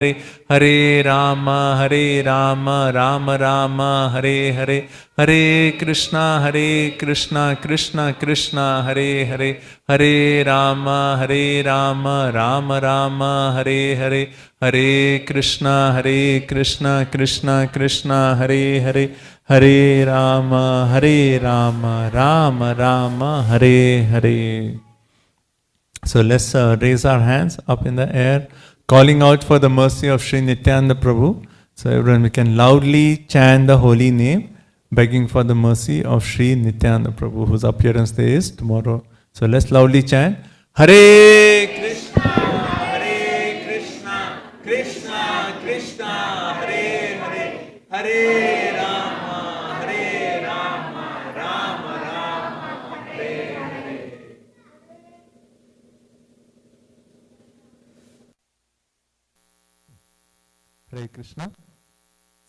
Hare Rama, Rama Rama, Hare Hare, Hare Krishna, Krishna Krishna, Hare Hare, Hare Rama, Rama Rama, Hare Hare, Hare Krishna, Krishna Krishna, Hare Hare, Hare Rama, Rama Rama, Hare Hare. So let's raise our hands up in the air, calling out for the mercy of Sri Nityananda Prabhu. So everyone, we can loudly chant the holy name, begging for the mercy of Sri Nityananda Prabhu, whose appearance day is tomorrow. So let's loudly chant, Hare Krishna, Krishna Krishna, Hare Hare, Hare Rama, Rama Rama, Hare Hare. Hare Krishna.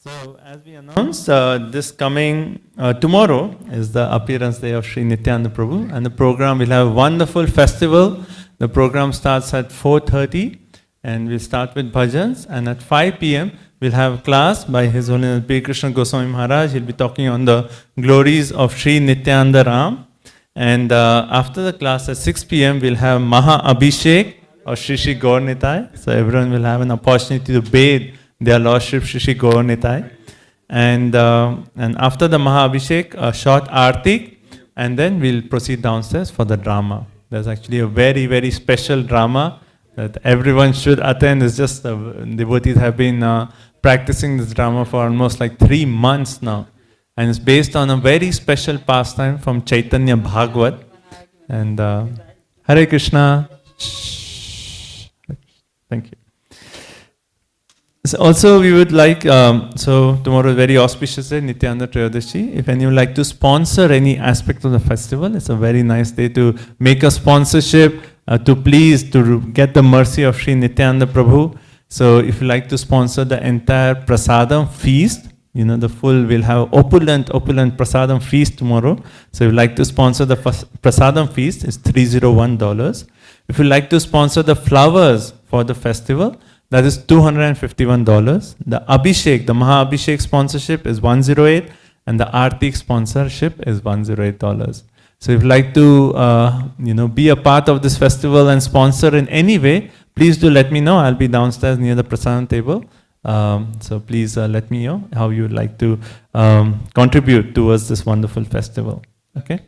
So, as we announced, this coming tomorrow is the appearance day of Sri Nityananda Prabhu, and the program will have a wonderful festival. The program starts at 4:30, and we'll start with bhajans, and at 5 p.m. we'll have a class by His Holiness bkgoswami Maharaj. He'll be talking on the glories of Sri Nityananda Ram, and after the class at 6 p.m. we'll have Maha Abhishek of Shri Shri Gaur Nitai. So everyone will have an opportunity to bathe their Lordship Shri Shri Gaur Nitai. And after the Maha Abhishek, a short Aarti, and then we'll proceed downstairs for the drama. There's actually a very, very special drama that everyone should attend. It's just devotees have been practicing this drama for almost like 3 months now. And it's based on a very special pastime from Chaitanya Bhagavat. And Hare Krishna. Thank you. So also, we would like, so tomorrow is very auspicious day, Nityananda Trayodasi. If anyone would like to sponsor any aspect of the festival, it's a very nice day to make a sponsorship, to get the mercy of Sri Nityananda Prabhu. So if you like to sponsor the entire Prasadam feast, the full, we'll have opulent Prasadam feast tomorrow. So if you like to sponsor the Prasadam feast, it's $301. If you like to sponsor the flowers for the festival, that is $251. The Abhishek, the Maha Abhishek sponsorship is $108, and the Aartik sponsorship is $108. So if you'd like to, be a part of this festival and sponsor in any way, please do let me know. I'll be downstairs near the prasadam table. So please let me know how you would like to contribute towards this wonderful festival. Okay?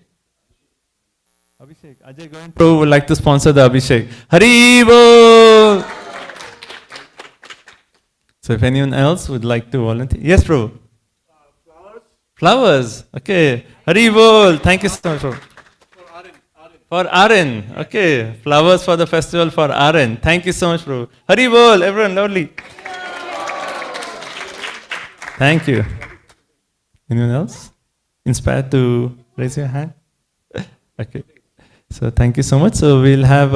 Abhishek, Ajay Govind Prabhu would like to sponsor the Abhishek. Hari Bol! So if anyone else would like to volunteer. Yes, Prabhu. Flowers. Flowers. Okay. Hari Bol. Thank you so much, Prabhu. For Aaron. Okay. Flowers for the festival for Aaron. Thank you so much, Prabhu. Hari Bol. Everyone, lovely. Thank you. Anyone else? Inspired to raise your hand? Okay. So thank you so much. So we'll have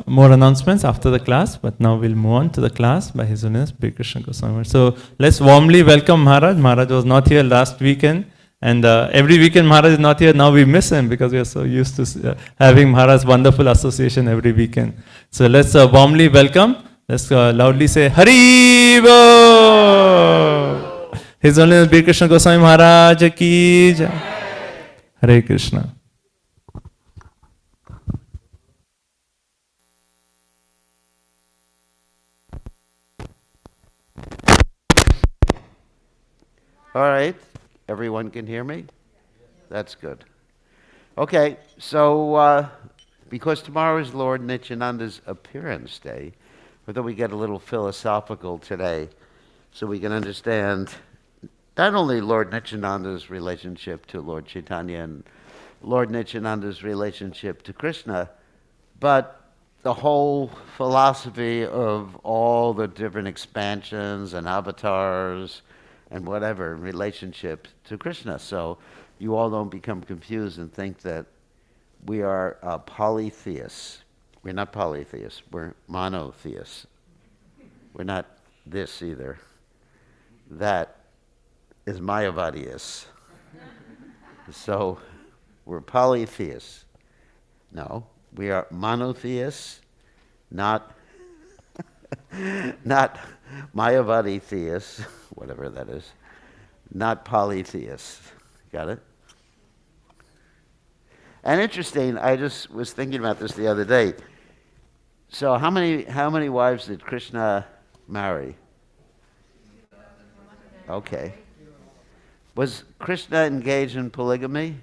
more announcements after the class, but now we'll move on to the class by His Holiness Krishna Goswami. So let's warmly welcome Maharaj. Maharaj was not here last weekend, and every weekend Maharaj is not here. Now we miss him because we are so used to having Maharaj's wonderful association every weekend. So let's warmly welcome. Let's loudly say Hari Bo! His Holiness Krishna Goswami Maharaj ki jai. Hare Krishna. All right, everyone can hear me? That's good. Okay, so because tomorrow is Lord Nityananda's appearance day, we thought we get a little philosophical today so we can understand not only Lord Nityananda's relationship to Lord Chaitanya and Lord Nityananda's relationship to Krishna, but the whole philosophy of all the different expansions and avatars and whatever relationship to Krishna. So you all don't become confused and think that we are polytheists. We're not polytheists, we're monotheists. We're not this either. That is Mayavadiyas. So we're polytheists. No, we are monotheists, not Mayavadi theists, whatever that is, not polytheists. Got it? And interesting, I just was thinking about this the other day. So how many wives did Krishna marry? Okay. Was Krishna engaged in polygamy?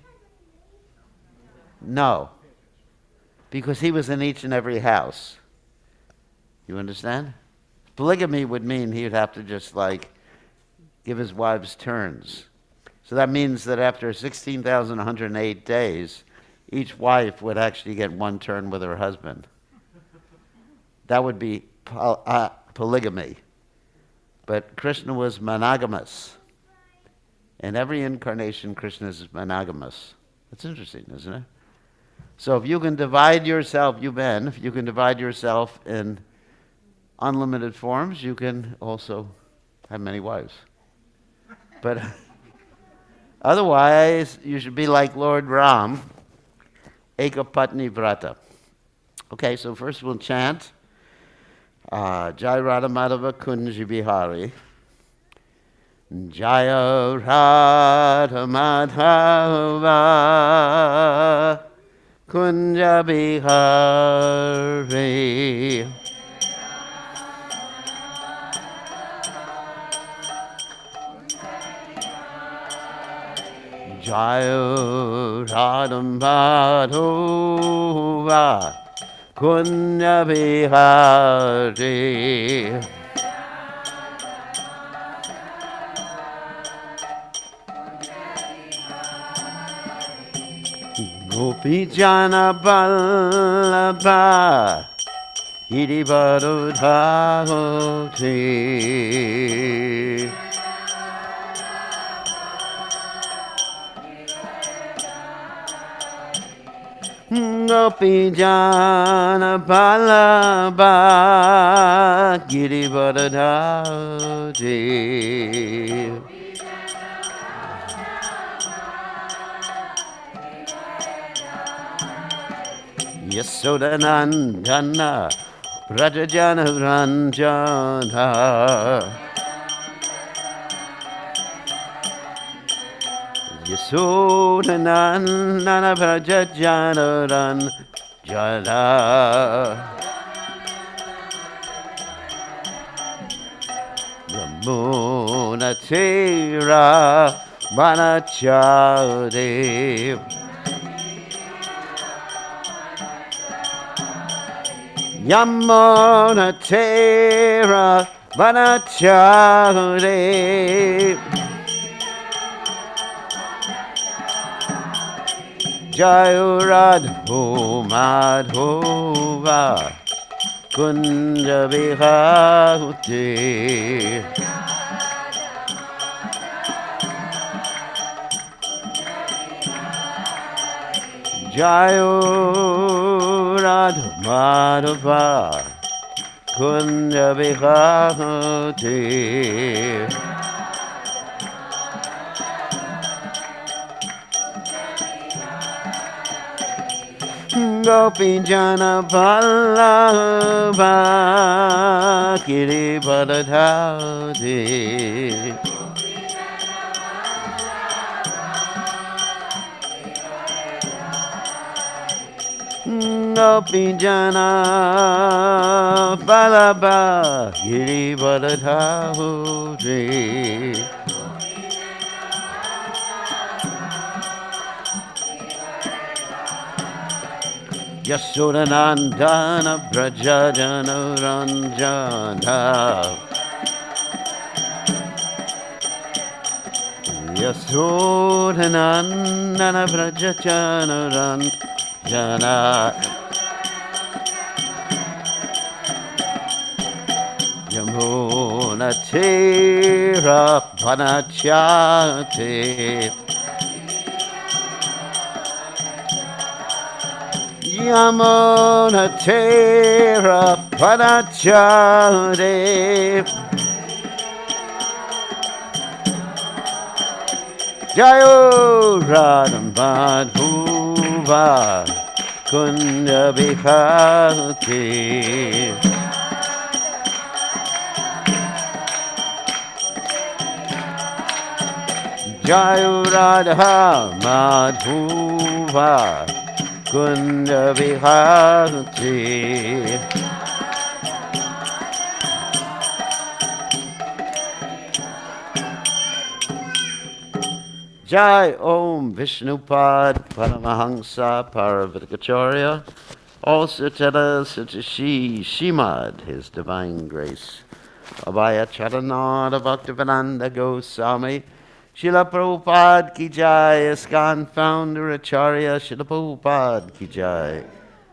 No. Because he was in each and every house. You understand? Polygamy would mean he would have to just give his wives turns. So that means that after 16,108 days, each wife would actually get one turn with her husband. That would be polygamy. But Krishna was monogamous. In every incarnation, Krishna is monogamous. That's interesting, isn't it? So if you can divide yourself, if you can divide yourself in unlimited forms, you can also have many wives. But otherwise, you should be like Lord Ram, Ekapatni Vrata. Okay, so first we'll chant Jai Radha Madhava Kunji Bihari. Jaya Radha Madhava Kunja Bihari. Jaya Radha Madhava Kunja Bihari. Gopi Jana Ballabha Hiri Varudhati. Gopi Jana Ballabha Hiri Varudhati. Yasodanandana Rajajana Ranjana. Yasodanandana Rajajana Ranjana. Yamuna Tira Manachade. Yamuna Tera Vanachare. Jayuradho Madhova Kunja Vihati. Jayuradho Madhava Kunja Vihati. Gopi Jana Vallabha Giri Varadhati. Gopi Jana Vallabha Giri Varadhati. Yasodanandana Brajajana Ranjana. Yasodanandana Brajajana Ranjana. Yamuna Tira Vanachate. Yamuna Tera Vanachare. Jayo Radha Madhava Kunja Bihati. Jai Radha Madhuva Kunda Vihati. Jai Om Vishnupad Paramahamsa Paravitakacharya. All Satana Satashi Shimad, His Divine Grace. Abhaya Charanada Bhaktivedanta Goswami. Srila Prabhupada Ki Jai. ISKCON Founder Acharya Srila Prabhupada Ki Jai.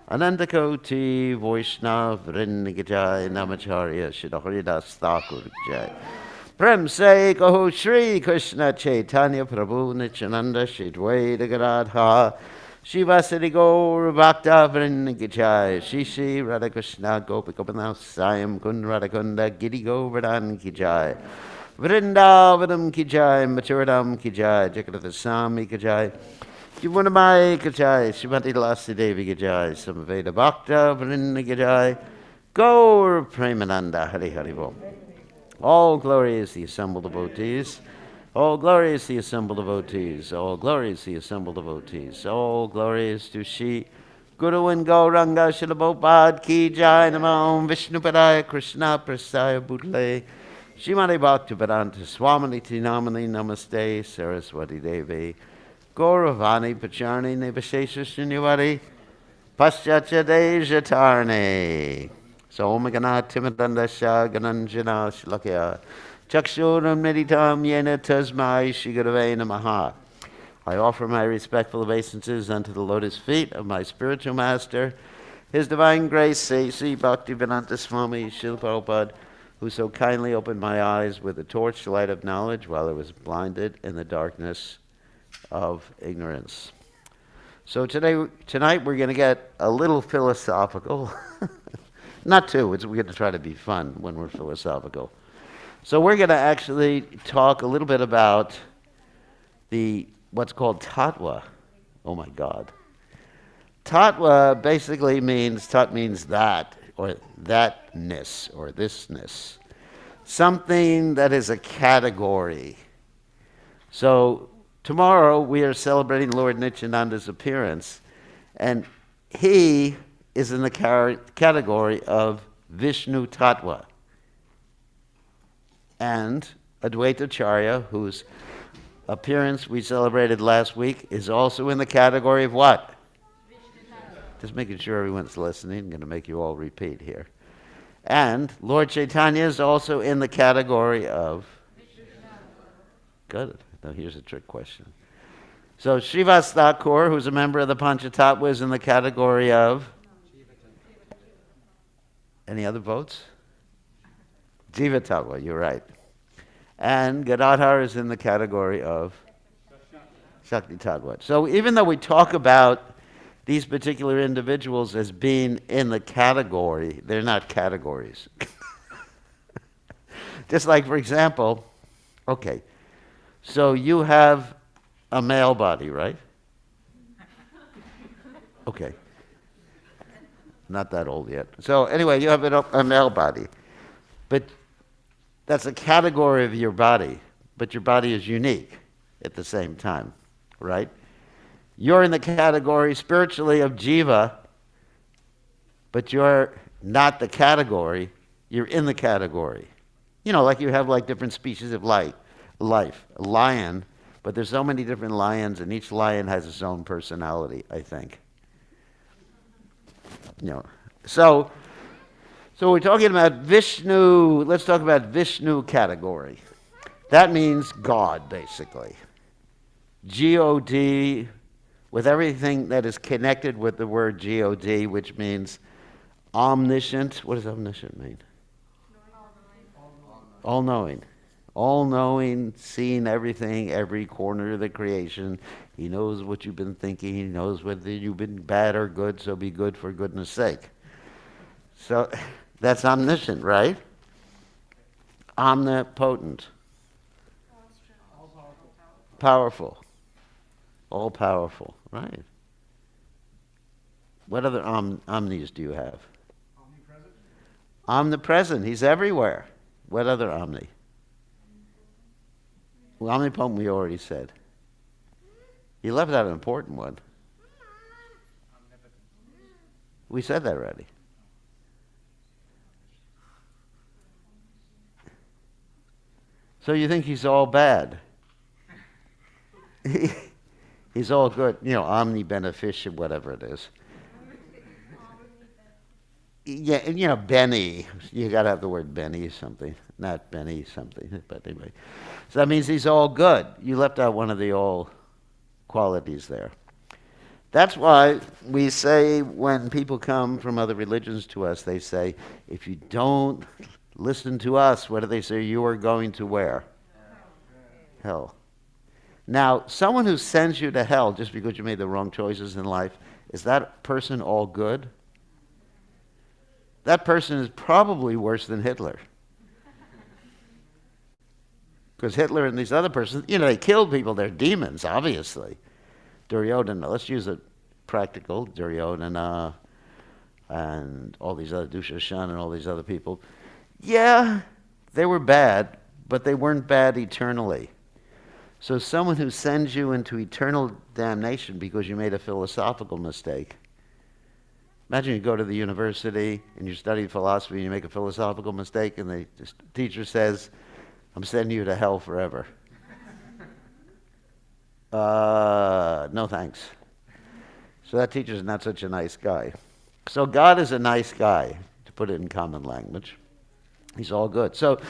Ananda Koti Vaishnav Vrinda Ki Jai. Namacharya Srila Haridas Thakur Ki Jai. Prem se kaho Shri Krishna Chaitanya Prabhu Nityananda Shri Dvaita Gadadha Shivasati Gaur Bhakta Vrinda Ki Jai. Shri Shri Radha Krishna Gopikapana Sayam Kund Radhakunda Giri Govardhan Ki Jai. Vrindavanam Ki Jai. Maturadam Ki Jai. Jagadata Sami Ki Jai. Jivanamai Ki Jai. Shrimati Lasi Devi Ki Jai. Samaveda Bhakta Vrinda Ki Jai. Gaur Premananda Hari Hari Bol. All glory is the assembled devotees. All glory is the assembled devotees. All glory is the assembled devotees. All glory is to Shri Guru and Gauranga Srila Prabhupada Ki Jai. Namo Vishnu Padaya Krishna Prasaya Bhutale Shrimati Bhaktivedanta Swamini Namani Namaste Saraswati Devi Gauravani Pacharni Nevashesha Srinyavadi Paschatya Dejatarne. So Om Gana Timadandasha Gananjana Shlakya Chakshuram Meditam Yena Tasmai Shigurave Namaha. I offer my respectful obeisances unto the lotus feet of my spiritual master, His Divine Grace, Sri Bhaktivedanta Swami Srila Prabhupada, who so kindly opened my eyes with the torchlight of knowledge while I was blinded in the darkness of ignorance. So tonight we're going to get a little philosophical. Not too, we're going to try to be fun when we're philosophical. So we're going to actually talk a little bit about what's called tattva. Oh my God. Tattva basically means, tat means that, or thatness, or thisness. Something that is a category. So tomorrow we are celebrating Lord Nityananda's appearance, and he is in the category of Vishnu Tattva. And Advaita Acharya, whose appearance we celebrated last week, is also in the category of what? Just making sure everyone's listening. I'm going to make you all repeat here. And Lord Chaitanya is also in the category of? Good. Now here's a trick question. So Srivas Thakur, who's a member of the Panchatattva, is in the category of? Any other votes? Jiva Tattva, you're right. And Gadadhar is in the category of? Shakti Tattva. So even though we talk about these particular individuals as being in the category, they're not categories. Just like, for example, okay, so you have a male body, right? Okay. Not that old yet. So anyway, you have a male body. But that's a category of your body. But your body is unique at the same time, right? You're in the category spiritually of jiva, but you're not the category. You're in the category. You know, like you have like different species of life. A lion, but there's so many different lions, and each lion has its own personality, I think. You know, so we're talking about Vishnu. Let's talk about Vishnu category. That means God, basically. G-O-D, with everything that is connected with the word G-O-D, which means omniscient. What does omniscient mean? All-knowing. All-knowing, seeing everything, every corner of the creation. He knows what you've been thinking. He knows whether you've been bad or good, so be good for goodness sake. So that's omniscient, right? Omnipotent. Powerful. All-powerful, right. What other omnis do you have? Omnipresent. Omnipresent. He's everywhere. What other omni? Well, how many poem we already said? You left out an important one. We said that already. So you think he's all bad? He's all good. Omnibeneficent, whatever it is. Yeah, and Benny. You got to have the word Benny or something. Not Benny something, but anyway. So that means he's all good. You left out one of the all qualities there. That's why we say when people come from other religions to us, they say, if you don't listen to us, what do they say? You are going to where? Hell. Now, someone who sends you to hell just because you made the wrong choices in life, is that person all good? That person is probably worse than Hitler. Because Hitler and these other persons, they killed people. They're demons, obviously. Duryodhana, let's use it practical. Duryodhana and all these other, Dushashan and all these other people. Yeah, they were bad, but they weren't bad eternally. So someone who sends you into eternal damnation because you made a philosophical mistake. Imagine you go to the university and you study philosophy and you make a philosophical mistake and the teacher says, I'm sending you to hell forever. No thanks. So that teacher's not such a nice guy. So God is a nice guy, to put it in common language. He's all good. So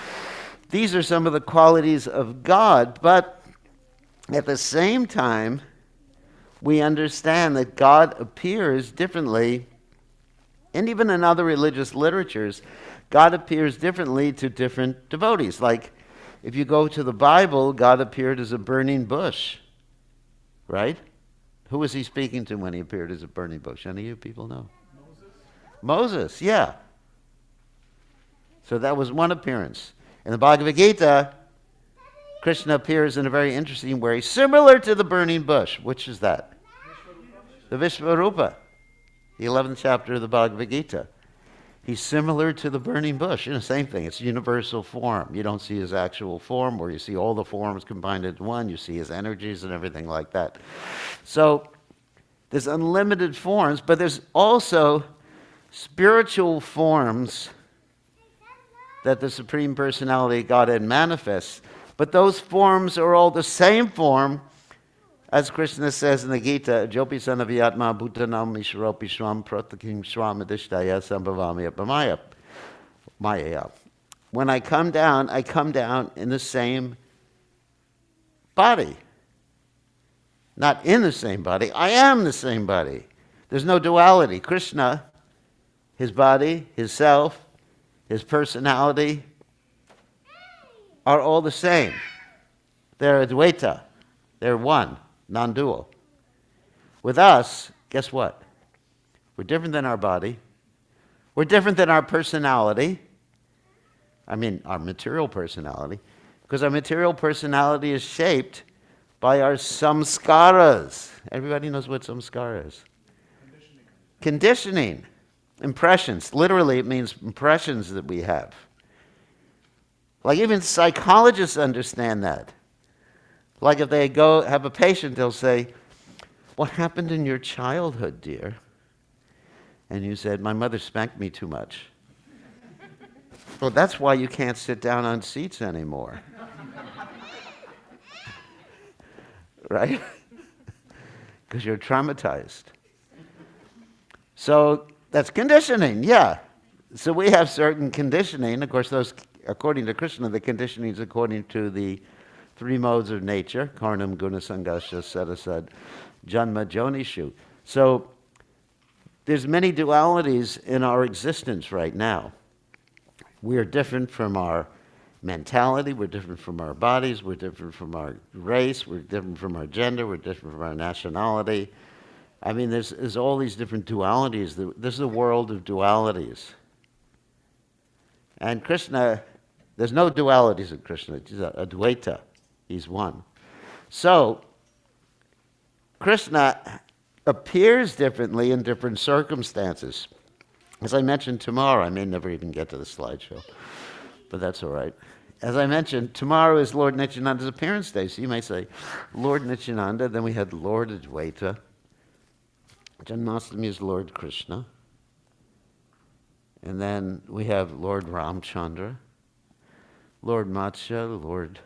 these are some of the qualities of God, but at the same time, we understand that God appears differently, and even in other religious literatures, God appears differently to different devotees. Like, if you go to the Bible, God appeared as a burning bush, right? Who was he speaking to when he appeared as a burning bush? Any of you people know? Moses, yeah. So that was one appearance. In the Bhagavad Gita, Krishna appears in a very interesting way, similar to the burning bush. Which is that? The Vishvarupa, the 11th chapter of the Bhagavad Gita. He's similar to the burning bush. Same thing. It's universal form. You don't see his actual form, where you see all the forms combined into one. You see his energies and everything like that. So there's unlimited forms, but there's also spiritual forms that the Supreme Personality of Godhead manifests. But those forms are all the same form, as Krishna says in the Gita, Jopi Sanaviyatma Bhutanam Mishropi Shram Pratakim Shram Adishtaya Sambhavami Apamaya. Maya. When I come down in the same body. Not in the same body, I am the same body. There's no duality. Krishna, his body, his self, his personality are all the same. They're Advaita. They're one, non-dual. With us, guess what? We're different than our body. We're different than our personality. I mean, our material personality. Because our material personality is shaped by our samskaras. Everybody knows what samskara is. Conditioning. Impressions. Literally, it means impressions that we have. Like even psychologists understand that. Like if they go have a patient, they'll say, what happened in your childhood, dear? And you said, my mother spanked me too much. Well, that's why you can't sit down on seats anymore. Right? Because you're traumatized. So that's conditioning, yeah. So we have certain conditioning. Of course, those, according to Krishna, the conditioning is according to the three modes of nature, karnam, guna, sangasha, sadasad, janma, jonishu. So there's many dualities in our existence right now. We are different from our mentality, we're different from our bodies, we're different from our race, we're different from our gender, we're different from our nationality. I mean, there's all these different dualities. This is a world of dualities. And Krishna, there's no dualities in Krishna. He's Advaita. He's one. So, Krishna appears differently in different circumstances. As I mentioned tomorrow, I may never even get to the slideshow, but that's all right. as I mentioned, tomorrow is Lord Nityananda's appearance day. So you may say, Lord Nityananda, then we had Lord Advaita. Janmashtami is Lord Krishna. And then we have Lord Ramchandra, Lord Matsya, Lord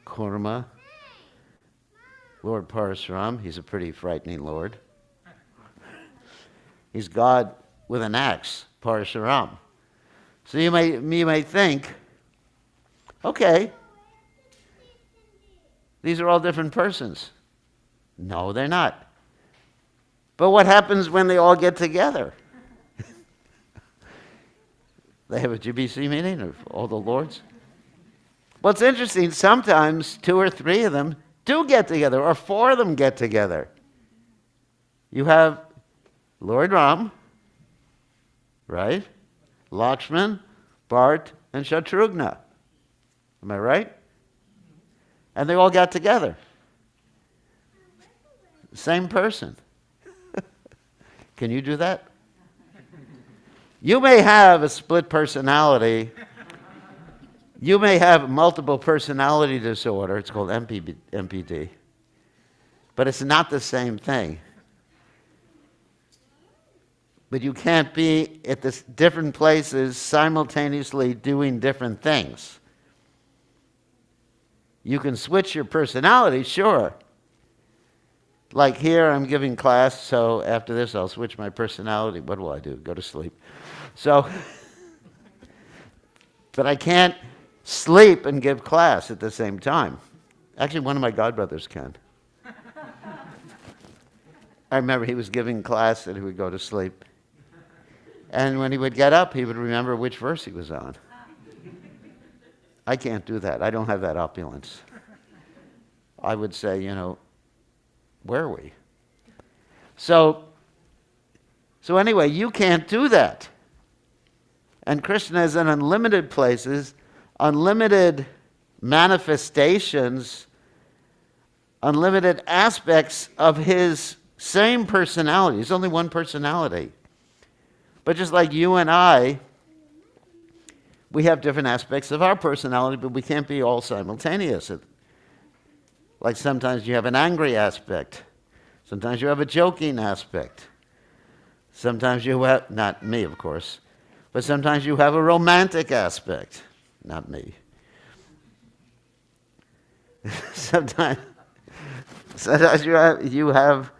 Kurma, Lord Parasuram. He's a pretty frightening Lord. He's God with an axe, Parasuram. So you may think, okay, these are all different persons. No, they're not. But what happens when they all get together? They have a GBC meeting of all the lords? Well, it's interesting. Sometimes 2 or 3 of them do get together, or 4 of them get together. You have Lord Ram, right? Lakshman, Bharat, and Shatrughna. Am I right? And they all got together. Same person. Can you do that? You may have a split personality. You may have multiple personality disorder. It's called MPD. But it's not the same thing. But you can't be at different places simultaneously doing different things. You can switch your personality, sure. Like here, I'm giving class, so after this, I'll switch my personality. What will I do? Go to sleep. So, but I can't sleep and give class at the same time. Actually, one of my godbrothers can. I remember he was giving class and he would go to sleep. And when he would get up, he would remember which verse he was on. I can't do that. I don't have that opulence. I would say, where are we? So anyway, you can't do that. And Krishna is in unlimited places, unlimited manifestations, unlimited aspects of his same personality. There's only one personality. But just like you and I, we have different aspects of our personality, but we can't be all simultaneous. Like sometimes you have an angry aspect. Sometimes you have a joking aspect. Sometimes you have, not me of course, but sometimes you have a romantic aspect. Not me. Sometimes you have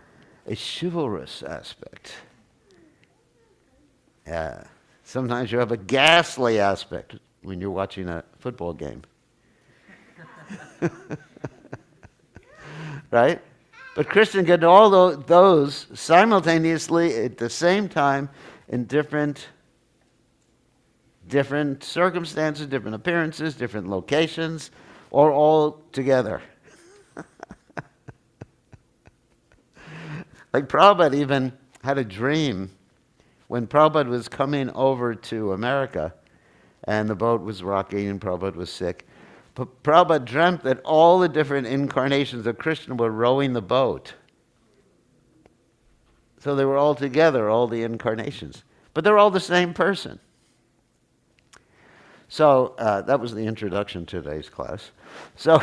a chivalrous aspect. Yeah. Sometimes you have a ghastly aspect when you're watching a football game. Right? But Krishna can do all those simultaneously at the same time in different circumstances, different appearances, different locations, or all together. Like Prabhupada even had a dream when Prabhupada was coming over to America and the boat was rocking and Prabhupada was sick. Prabhupada dreamt that all the different incarnations of Krishna were rowing the boat. So they were all together, all the incarnations. But they're all the same person. So that was the introduction to today's class. So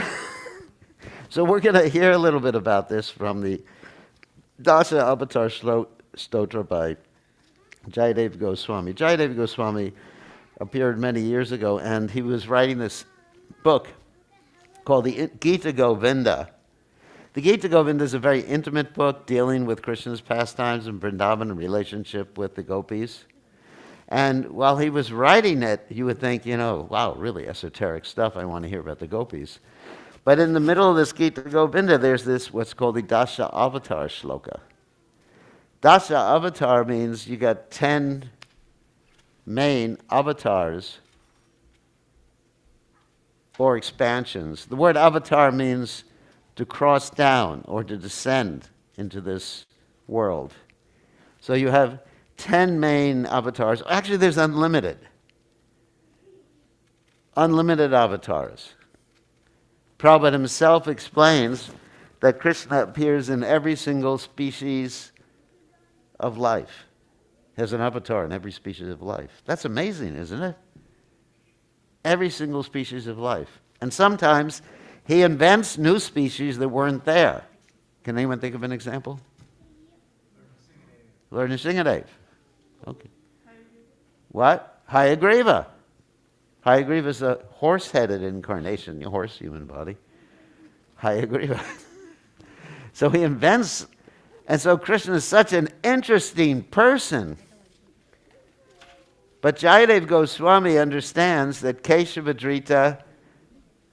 we're going to hear a little bit about this from the Dasa Avatar Stotra by Jayadev Goswami. Jayadev Goswami appeared many years ago, and he was writing this book called the Gita Govinda. The Gita Govinda is a very intimate book dealing with Krishna's pastimes in Vrindavan and relationship with the gopis. And while he was writing it, you would think, wow, really esoteric stuff. I want to hear about the gopis. But in the middle of this Gita Govinda, there's this, what's called the Dasha Avatar Shloka. Dasha Avatar means you got 10 main avatars or expansions. The word avatar means to cross down or to descend into this world. So you have 10 main avatars. Actually, there's unlimited avatars. Prabhupada himself explains that Krishna appears in every single species of life. Has an avatar in every species of life. That's amazing, isn't it? every single species of life. And sometimes he invents new species that weren't there. Can anyone think of an example? Lord Nrsimhadev. Okay. What? Hayagriva. Hayagriva is a horse-headed incarnation, a horse human body. Hayagriva. So he invents, and so Krishna is such an interesting person. But Jayadev Goswami understands that Keshavadrita,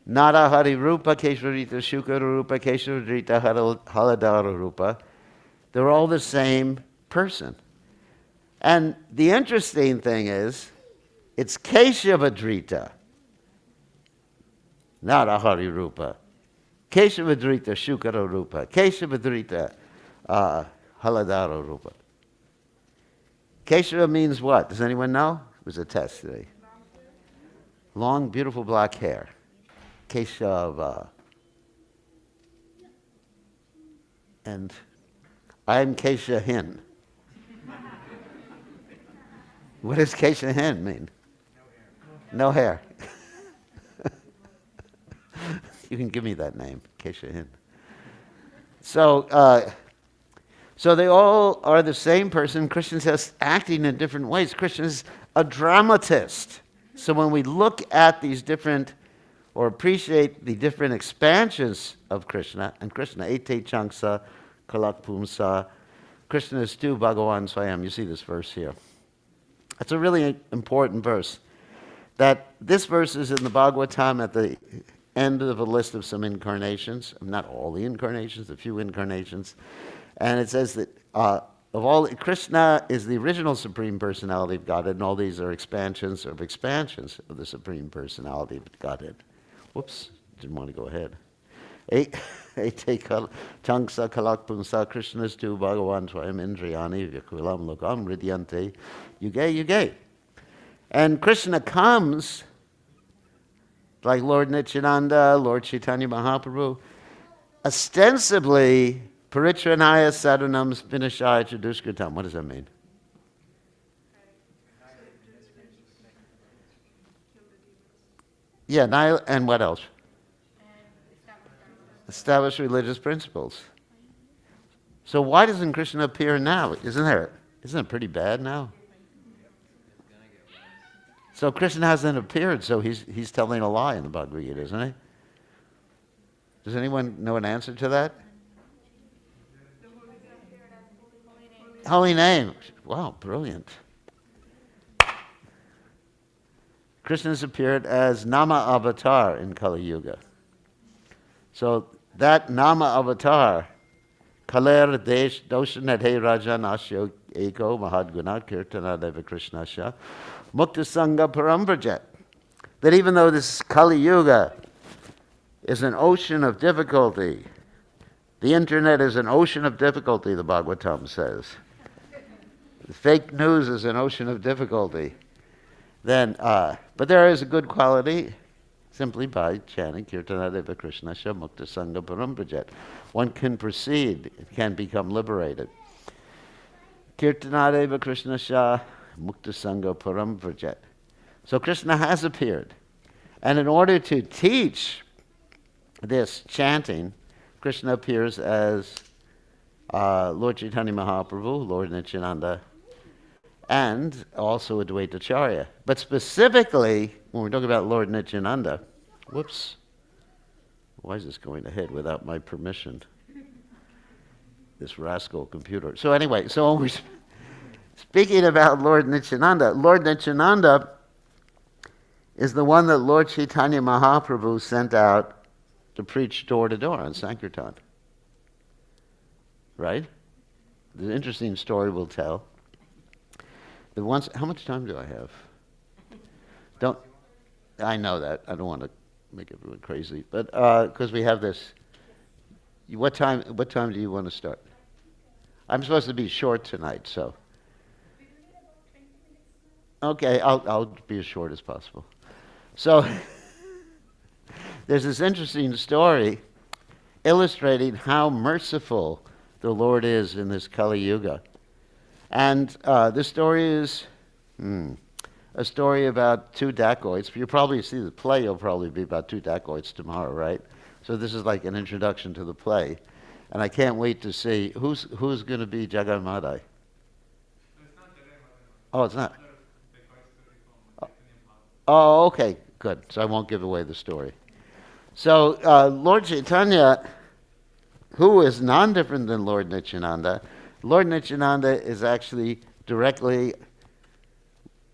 Nara Hari Rupa, Keshavadrita Shukara Rupa, Keshavadrita Haladara Rupa, they're all the same person. And the interesting thing is, it's Keshavadrita, Nara Hari Rupa, Keshavadrita Shukara Rupa, Keshavadrita Haladara Rupa. Keshava means what? Does anyone know? It was a test today. Long, beautiful black hair. Keshava. And I'm Keshahin. What does Keshahin mean? No hair. You can give me that name, Keshahin. So they all are the same person. Krishna's just acting in different ways. Krishna's a dramatist. So when we look at these different, or appreciate the different expansions of Krishna, and Krishna, Ete Chanksa, Kalak Pumsa, Krishna is tu Bhagavan Swayam. You see this verse here. It's a really important verse. This verse is in the Bhagavatam at the end of a list of some incarnations. Not all the incarnations, a few incarnations. And it says that Krishna is the original Supreme Personality of Godhead, and all these are expansions of the Supreme Personality of Godhead. Whoops, didn't want to go ahead. Chanksa kalak punsa Krishna's tu Bhagavan Swayam Indriyani Vyakulam Lokam Ridyante Yuge. And Krishna comes, like Lord Nityananda, Lord Chaitanya Mahaprabhu, ostensibly Paritranaya Sadhanam Vinashaya Chadushkatam. What does that mean? Yeah, and what else? Establish religious principles. So why doesn't Krishna appear now? Isn't it pretty bad now? So Krishna hasn't appeared, so he's telling a lie in the Bhagavad Gita, isn't he? Does anyone know an answer to that? Holy name. Wow, brilliant. Krishna's appeared as Nama Avatar in Kali Yuga. So that Nama Avatar, Kaler Desh Doshanadhe Rajan Ashyo Eko Mahadguna Kirtana Deva Krishnasha Mukta Sangha Parambrajet. That even though this Kali Yuga is an ocean of difficulty, the internet is an ocean of difficulty, the Bhagavatam says. Fake news is an ocean of difficulty. But there is a good quality simply by chanting Kirtana Deva Krishna Sha Mukta Sangha Parambrajet. One can proceed, it can become liberated. Kirtana Deva Krishna Sha Mukta Sangha Parambrajet. So Krishna has appeared. And in order to teach this chanting, Krishna appears as Lord Chaitanya Mahaprabhu, Lord Nityananda, and also Advaita Acharya. But specifically, when we're talking about Lord Nityananda, whoops, why is this going ahead without my permission? This rascal computer. So anyway, so when we're speaking about Lord Nityananda is the one that Lord Chaitanya Mahaprabhu sent out to preach door to door on Sankirtan. Right? There's an interesting story we'll tell. How much time do I have? I know that. I don't want to make everyone crazy, but because we have this. What time do you want to start? I'm supposed to be short tonight, so. Okay, I'll be as short as possible. So there's this interesting story illustrating how merciful the Lord is in this Kali Yuga. And this story is a story about two dacoits. You probably see the play. Will probably be about two dacoits tomorrow, right? So this is like an introduction to the play, and I can't wait to see who's going to be Jagai Madai. Oh, it's not. Oh, okay, good. So I won't give away the story. So Lord Chaitanya, who is non-different than Lord Nityananda, Lord Nityananda is actually directly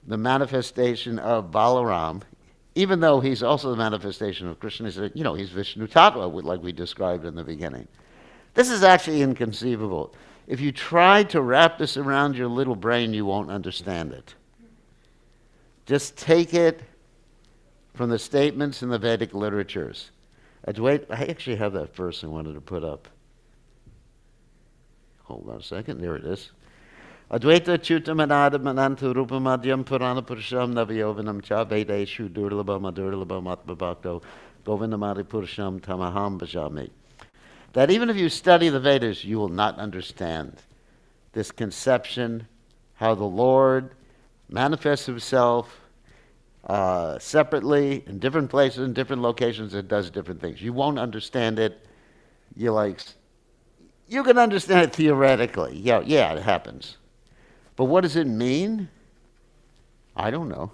the manifestation of Balaram, even though he's also the manifestation of Krishna. He's Vishnu Tattva, like we described in the beginning. This is actually inconceivable. If you try to wrap this around your little brain, you won't understand it. Just take it from the statements in the Vedic literatures. I actually have that verse I wanted to put up. Hold on a second. There it is. Advaita Chutamanada Manantu Rupamadhyam Purana Purusham Navayovanam Cha Vedeshu Durlabha Madurlabha Matmabhakto Govindamadi Purusham Tamaham Bhajami. That even if you study the Vedas, you will not understand this conception, how the Lord manifests himself separately in different places, in different locations, and does different things. You won't understand it. You can understand it theoretically. Yeah, it happens. But what does it mean? I don't know.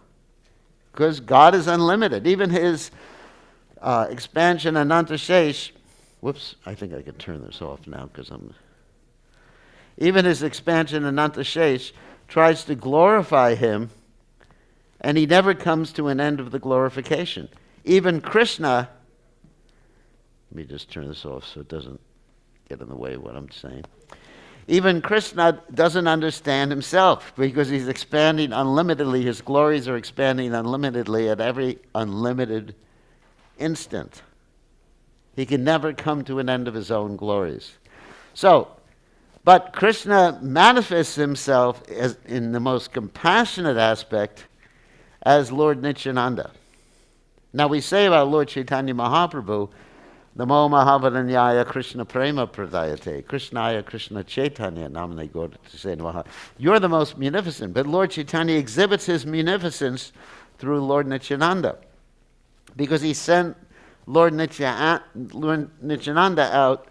Because God is unlimited. Even his expansion, Ananta Shesh, whoops, I think I can turn this off now because even his expansion, Ananta Shesh, tries to glorify him, and he never comes to an end of the glorification. Even Krishna, let me just turn this off so it doesn't get in the way of what I'm saying. Even Krishna doesn't understand himself because he's expanding unlimitedly. His glories are expanding unlimitedly at every unlimited instant. He can never come to an end of his own glories. But Krishna manifests himself in the most compassionate aspect as Lord Nityananda. Now we say about Lord Chaitanya Mahaprabhu, Namo Mahavaranyaya Krishna Prema Pradayate, Krishnaya Krishna Chaitanya Namane Gaurate Namaha. You're the most munificent, but Lord Chaitanya exhibits his munificence through Lord Nityananda, because he sent Lord Nityananda out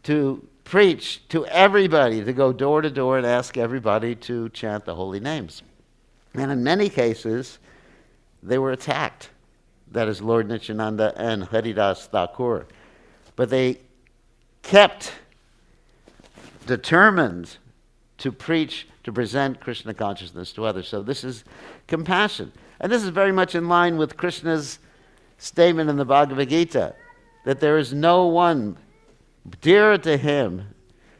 to preach to everybody, to go door to door and ask everybody to chant the holy names. And in many cases, they were attacked. That is Lord Nityananda and Haridas Thakur. But they kept determined to preach, to present Krishna consciousness to others. So this is compassion. And this is very much in line with Krishna's statement in the Bhagavad Gita, that there is no one dearer to him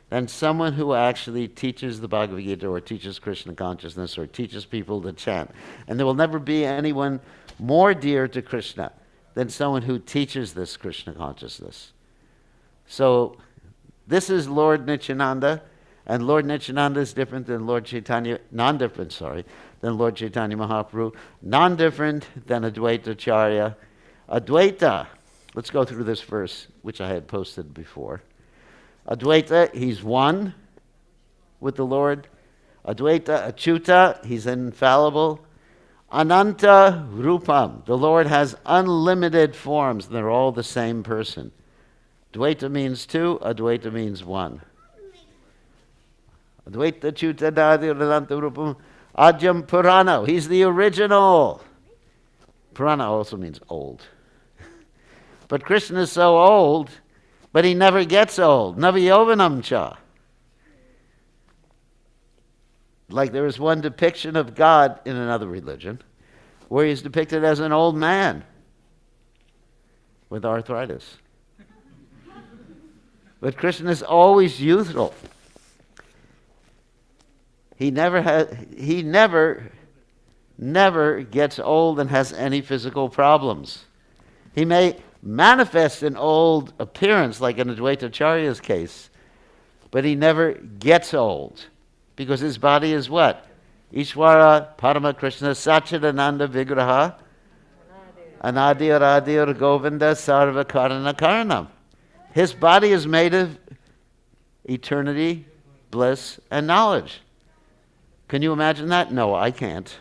than someone who actually teaches the Bhagavad Gita or teaches Krishna consciousness or teaches people to chant. And there will never be anyone more dear to Krishna than someone who teaches this Krishna consciousness. So this is Lord Nityananda, and Lord Nityananda is different than Lord Chaitanya, than Lord Chaitanya Mahaprabhu, non-different than Advaita Acharya. Advaita, let's go through this verse, which I had posted before. Advaita, he's one with the Lord. Advaita Achyuta, he's infallible. Ananta Rupam, the Lord has unlimited forms, they're all the same person. Dvaita means two, Advaita means one. Advaita Achyuta Dadi Ananta Rupam, Adyam Purana, he's the original. Purana also means old. But Krishna is so old, but he never gets old. Navayovanam cha. Like there is one depiction of God in another religion where he's depicted as an old man with arthritis. But Krishna is always youthful. He never gets old and has any physical problems. He may manifest an old appearance like in Advaita Acharya's case, but he never gets old. Because his body is what? Ishvara Parama Krishna Satchidananda Vigraha Anadir Adir Govinda Sarva Karana Karanam. His body is made of eternity, bliss, and knowledge. Can you imagine that? No, I can't.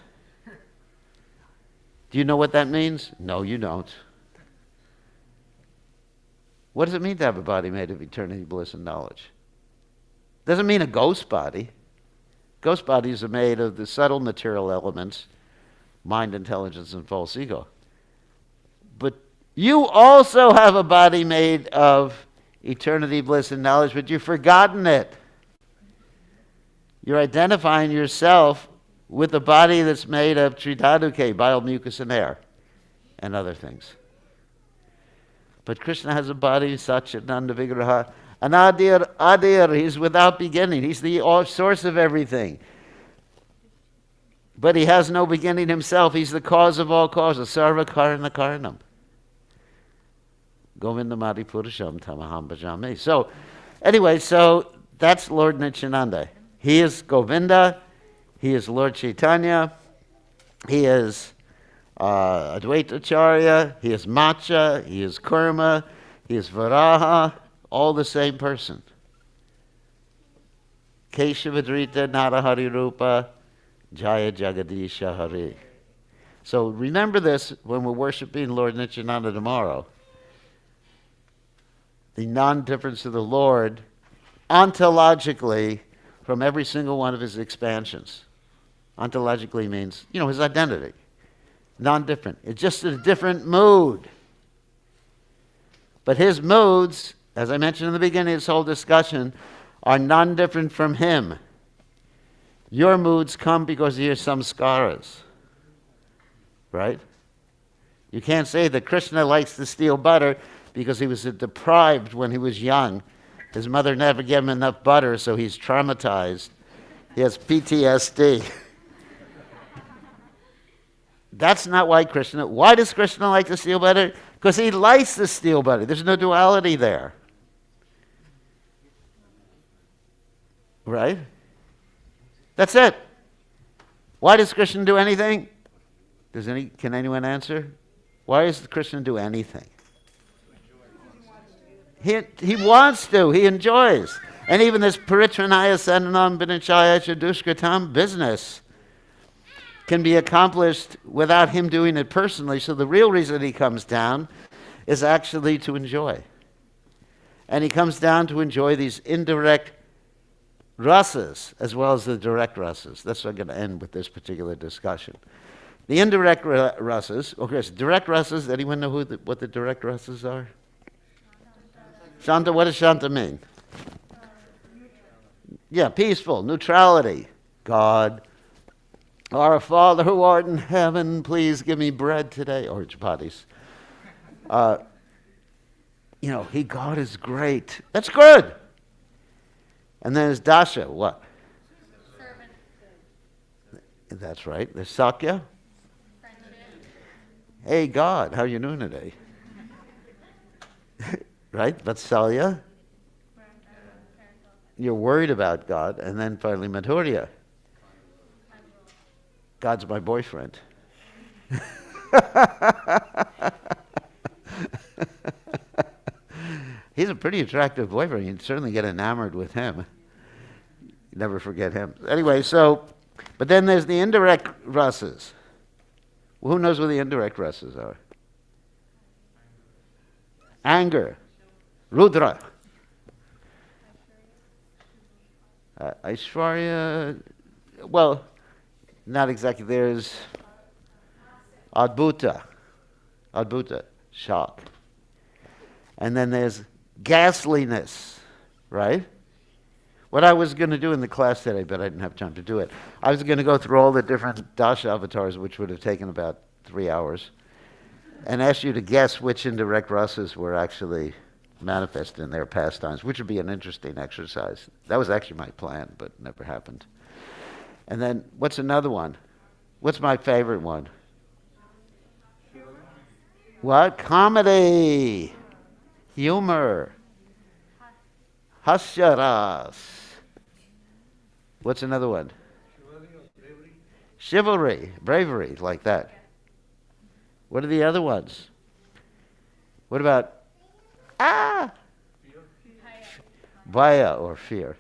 Do you know what that means? No, you don't. What does it mean to have a body made of eternity, bliss, and knowledge? Doesn't mean a ghost body. Ghost bodies are made of the subtle material elements, mind, intelligence, and false ego. But you also have a body made of eternity, bliss, and knowledge, but you've forgotten it. You're identifying yourself with a body that's made of tridaduke, bile, mucus, and air, and other things. But Krishna has a body, Satchitananda Vigraha, Anadir, he's without beginning. He's the source of everything. But he has no beginning himself. He's the cause of all causes. Sarva karana karanam. Govindamadi Purusham Tamaham Bhajami. So, anyway, that's Lord Nityananda. He is Govinda. He is Lord Chaitanya. He is Advaita Acharya. He is Matcha. He is Kurma. He is Varaha. All the same person. Keshavadrita Narahari Rupa Jaya Jagadisha Hari. So remember this when we're worshiping Lord Nityananda tomorrow. The non-difference of the Lord ontologically from every single one of his expansions. Ontologically means, his identity. Non-different. It's just a different mood. But his moods, as I mentioned in the beginning of this whole discussion, are non-different from him. Your moods come because of your samskaras. Right? You can't say that Krishna likes to steal butter because he was deprived when he was young. His mother never gave him enough butter, so he's traumatized. He has PTSD. That's not why Krishna... Why does Krishna like to steal butter? Because he likes to steal butter. There's no duality there. Right? That's it. Why does Krishna do anything? Can anyone answer? Why does Krishna do anything? He wants to. He enjoys. And even this paritranaya sananam vinachaya chadushkatam business can be accomplished without him doing it personally. So the real reason he comes down is actually to enjoy. And he comes down to enjoy these indirect rasas as well as the direct rasas. That's what I'm going to end with this particular discussion. The indirect rasas, okay, so direct rasas, anyone know what the direct rasas are? Shanta, what does Shanta mean? Yeah, peaceful, neutrality. God, our Father who art in heaven, please give me bread today. Or chapatis. God is great. That's good. And then there's Dasha, what? Servant. That's right. There's Sakya. Friendship. Hey, God, how are you doing today? Right? Vatsalya. You're worried about God. And then finally, Madhurya. God's my boyfriend. He's a pretty attractive boyfriend. You'd certainly get enamored with him. Never forget him. Anyway, but then there's the indirect rasas. Well, who knows what the indirect rasas are? Anger. Rudra. Aishwarya. Well, not exactly. There's Adbhuta. Shock. And then there's ghastliness, right? What I was going to do in the class today, but I didn't have time to do it, I was going to go through all the different dasha avatars, which would have taken about 3 hours, and ask you to guess which indirect rasas were actually manifest in their pastimes, which would be an interesting exercise. That was actually my plan, but never happened. And then, what's another one? What's my favorite one? What? Comedy. Humor. Hasyaras. What's another one? Chivalry. Bravery, like that. What are the other ones? What about Bhaya, or fear.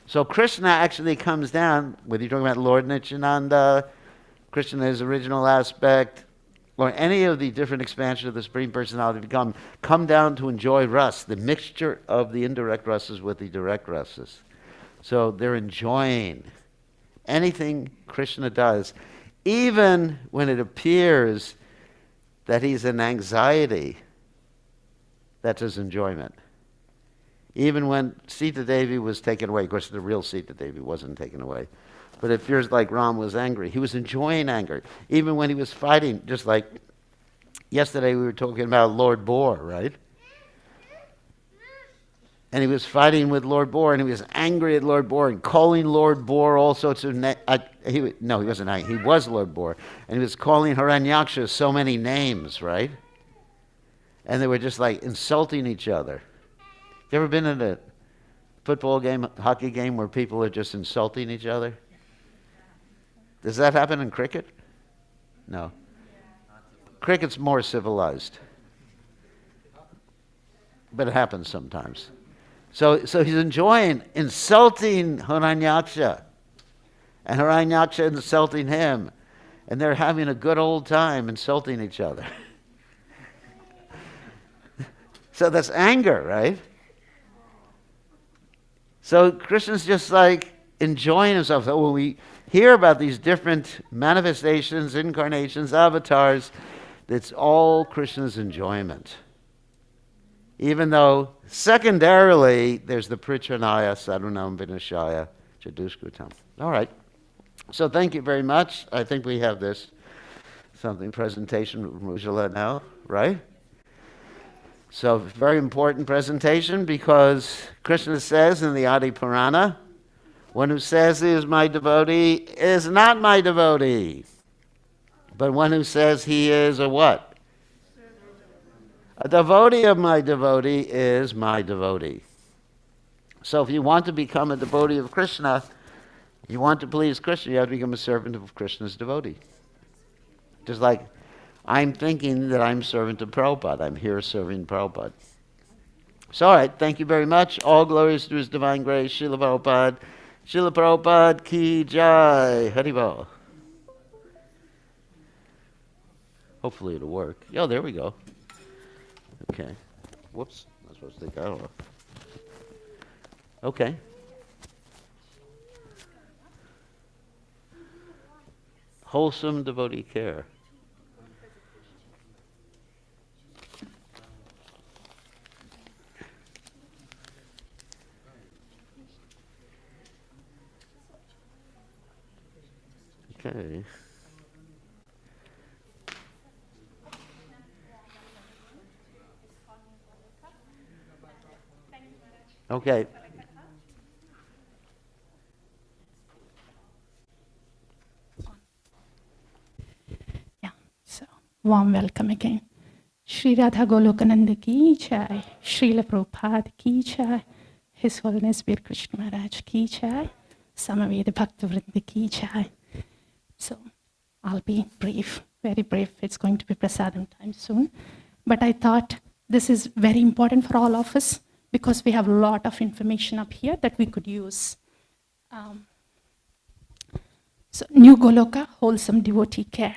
So Krishna actually comes down, whether you're talking about Lord Nityananda, Krishna's original aspect, or any of the different expansions of the Supreme Personality come down to enjoy rasa, the mixture of the indirect rasas with the direct rasas. So they're enjoying anything Krishna does, even when it appears that he's in anxiety, that's his enjoyment. Even when Sita Devi was taken away, of course the real Sita Devi wasn't taken away, but it appears like Ram was angry. He was enjoying anger. Even when he was fighting, just like yesterday we were talking about Lord Boar, right? And he was fighting with Lord Boar, and he was angry at Lord Boar and calling Lord Boar all sorts of he wasn't angry. He was Lord Boar, and he was calling Hiranyaksha so many names, right? And they were just like insulting each other. You ever been in a football game, hockey game, where people are just insulting each other? Does that happen in cricket? No. Cricket's more civilized, but it happens sometimes. So he's enjoying insulting Hiranyaksha, and Hiranyaksha insulting him, and they're having a good old time insulting each other. So that's anger, right? So Krishna's just like enjoying himself. So when we hear about these different manifestations, incarnations, avatars, it's all Krishna's enjoyment. Even though secondarily there's the Prichanaya, Sadhunam Vinashaya, Chadushkutam. All right. So thank you very much. I think we have this presentation from Ujjwala now, right? So very important presentation, because Krishna says in the Adi Purana, one who says he is my devotee is not my devotee. But one who says he is a what? A devotee of my devotee is my devotee. So if you want to become a devotee of Krishna, you want to please Krishna, you have to become a servant of Krishna's devotee. Just like I'm thinking that I'm servant of Prabhupada. I'm here serving Prabhupada. So all right, thank you very much. All glories to His divine grace. Srila Prabhupada. Srila Prabhupada ki jai. Haribol. Hopefully it'll work. Oh, there we go. Okay. Whoops. I'm supposed to take that off. Okay. Wholesome devotee care. Okay. Okay. Yeah, so warm welcome again. Shri Radha Golokananda ki jai, Srila Prabhupada ki jai, His Holiness Bir Krishna Maharaj ki jai, Samaveda Bhaktavrinda ki jai. So I'll be brief, very brief. It's going to be prasadam time soon. But I thought this is very important for all of us, because we have a lot of information up here that we could use. So New Goloka, wholesome devotee care.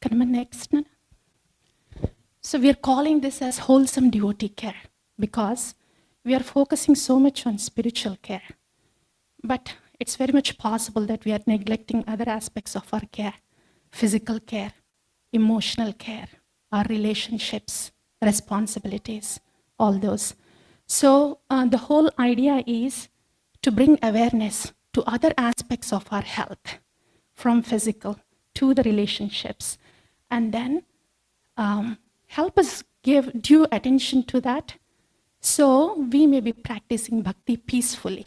Come on next. Nana. So we are calling this as wholesome devotee care because we are focusing so much on spiritual care. But it's very much possible that we are neglecting other aspects of our care: physical care, emotional care, our relationships, responsibilities, all those. So the whole idea is to bring awareness to other aspects of our health, from physical to the relationships, and then help us give due attention to that, so we may be practicing bhakti peacefully,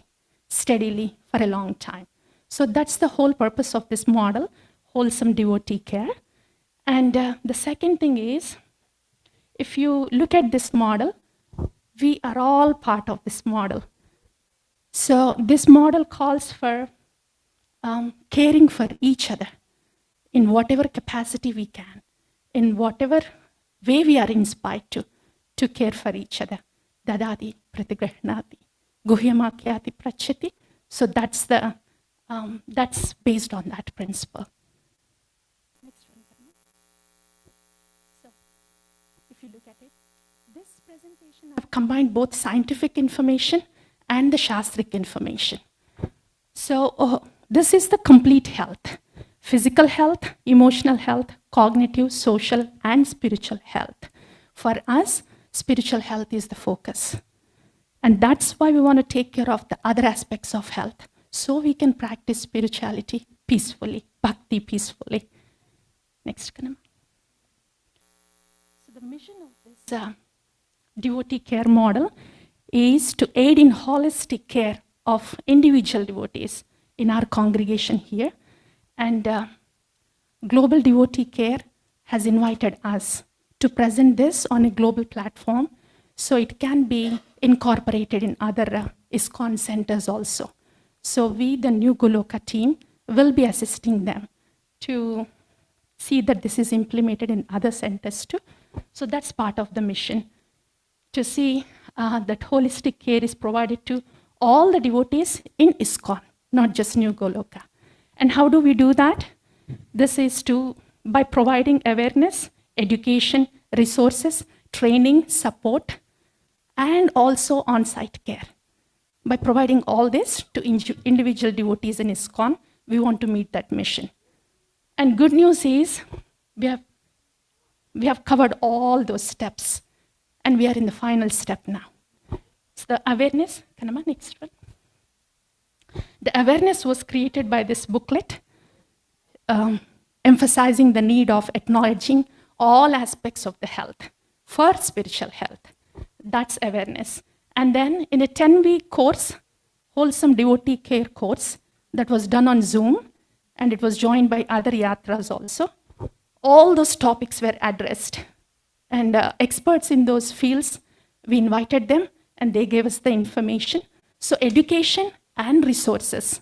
steadily for a long time. So that's the whole purpose of this model, wholesome devotee care. And the second thing is, if you look at this model, we are all part of this model. So this model calls for caring for each other in whatever capacity we can, in whatever way we are inspired to care for each other. Dadati pratigrahnati, guhyamakyati prachati. So that's based on that principle. I've combined both scientific information and the Shastric information. So this is the complete health. Physical health, emotional health, cognitive, social, and spiritual health. For us, spiritual health is the focus. And that's why we want to take care of the other aspects of health, so we can practice spirituality peacefully, bhakti peacefully. Next, Kanama. So the mission of this devotee care model is to aid in holistic care of individual devotees in our congregation here. And Global Devotee Care has invited us to present this on a global platform so it can be incorporated in other ISKCON centers also. So we, the new Goloka team, will be assisting them to see that this is implemented in other centers too. So that's part of the mission, to see that holistic care is provided to all the devotees in ISKCON, not just New Goloka. And how do we do that? This is by providing awareness, education, resources, training, support, and also on-site care. By providing all this to individual devotees in ISKCON, we want to meet that mission. And good news is, we have covered all those steps, and we are in the final step now. So the awareness, Kanama, next one. The awareness was created by this booklet, emphasizing the need of acknowledging all aspects of the health for spiritual health. That's awareness. And then in a 10-week course, Wholesome Devotee Care course, that was done on Zoom, and it was joined by other yatras also, all those topics were addressed. And experts in those fields, we invited them, and they gave us the information. So education and resources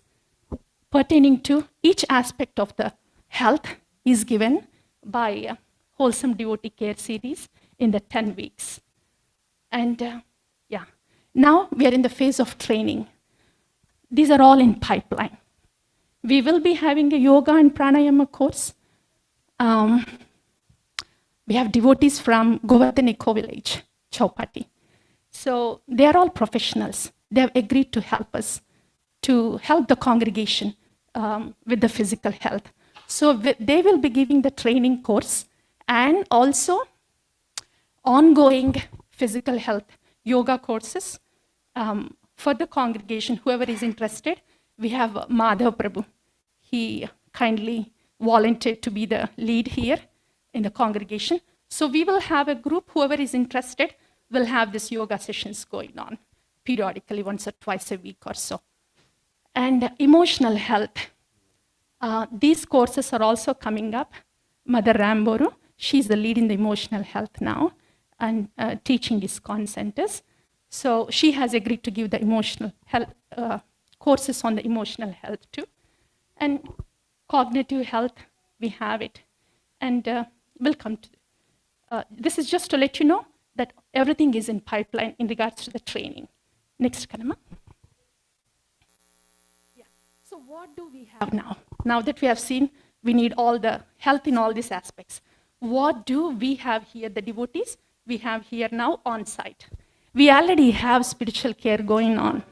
pertaining to each aspect of the health is given by Wholesome Devotee Care series in the 10 weeks. And now we are in the phase of training. These are all in pipeline. We will be having a yoga and pranayama course. We have devotees from Govardhan Eco Village, Chaupati. So they are all professionals. They have agreed to help us, to help the congregation with the physical health. So they will be giving the training course and also ongoing physical health yoga courses for the congregation. Whoever is interested, we have Madhav Prabhu. He kindly volunteered to be the lead here in the congregation. So we will have a group, whoever is interested will have these yoga sessions going on periodically, once or twice a week or so. And emotional health. These courses are also coming up. Mother Ramboru, she's the lead in the emotional health now and teaching ISKCON centers. So she has agreed to give the emotional health courses on the emotional health too. And cognitive health, we have it. And we'll come to this is just to let you know that everything is in pipeline in regards to the training. Next, Kanama. Yeah. So what do we have now? Now that we have seen, we need all the health in all these aspects. What do we have here, the devotees? We have here now on site. We already have spiritual care going on.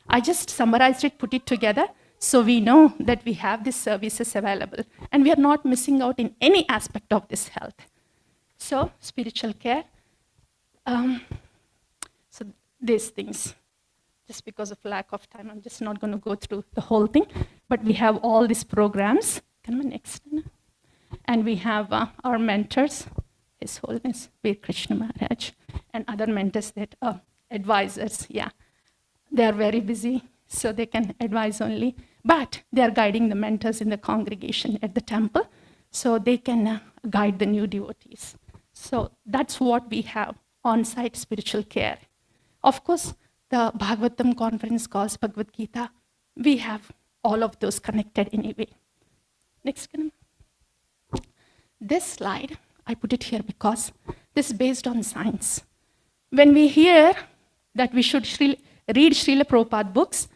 I just summarized it, put it together, so we know that we have these services available and we are not missing out in any aspect of this health. So spiritual care, so these things. Just because of lack of time, I'm just not going to go through the whole thing, but we have all these programs. Come on, next. And we have our mentors, His Holiness Bir Krishna Maharaj, and other mentors that are advisors. Yeah, they are very busy, so they can advise only, but they are guiding the mentors in the congregation at the temple, so they can guide the new devotees. So that's what we have, on-site spiritual care. Of course, the Bhagavatam conference calls, Bhagavad Gita, we have all of those connected anyway. Next, this slide, I put it here because this is based on science. When we hear that we should read Srila Prabhupada books,